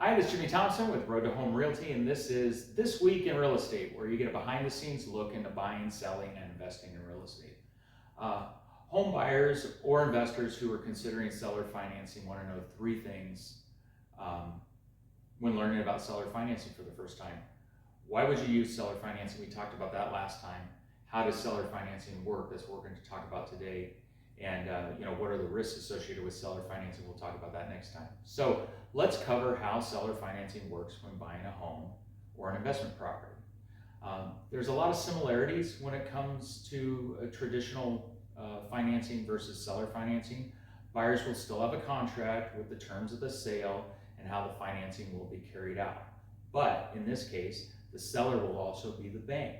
Hi, this is Jimmy Thompson with Road to Home Realty, and this is This Week in Real Estate, where you get a behind-the-scenes look into buying, selling, and investing in real estate. Home buyers or investors who are considering seller financing want to know three things when learning about seller financing for the first time. Why would you use seller financing? We talked about that last time. How does seller financing work? That's what we're going to talk about today. And what are the risks associated with seller financing? We'll talk about that next time. So let's cover how seller financing works when buying a home or an investment property. There's a lot of similarities when it comes to traditional financing versus seller financing. Buyers will still have a contract with the terms of the sale and how the financing will be carried out. But in this case, the seller will also be the bank.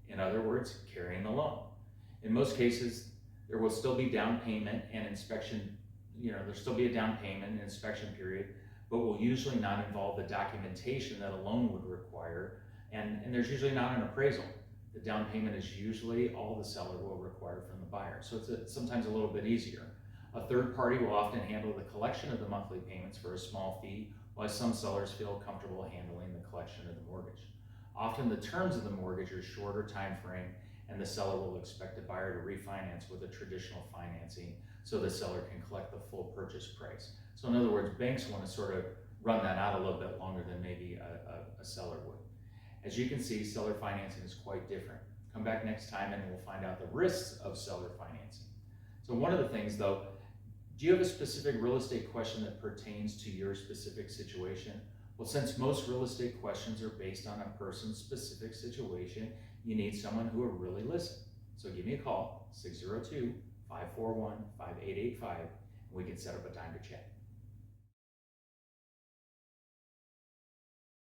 In other words, carrying the loan. In most cases, there will still be down payment and inspection, there'll still be a down payment and inspection period, but will usually not involve the documentation that a loan would require, and there's usually not an appraisal. The down payment is usually all the seller will require from the buyer, so it's sometimes a little bit easier. A third party will often handle the collection of the monthly payments for a small fee, while some sellers feel comfortable handling the collection of the mortgage. Often the terms of the mortgage are shorter time frame, and the seller will expect the buyer to refinance with a traditional financing so the seller can collect the full purchase price. So in other words, banks want to sort of run that out a little bit longer than maybe a seller would. As you can see, seller financing is quite different. Come back next time and we'll find out the risks of seller financing. So one of the things though, do you have a specific real estate question that pertains to your specific situation? Well, since most real estate questions are based on a person's specific situation, you need someone who will really listen. So give me a call, 602-541-5885, and we can set up a time to chat.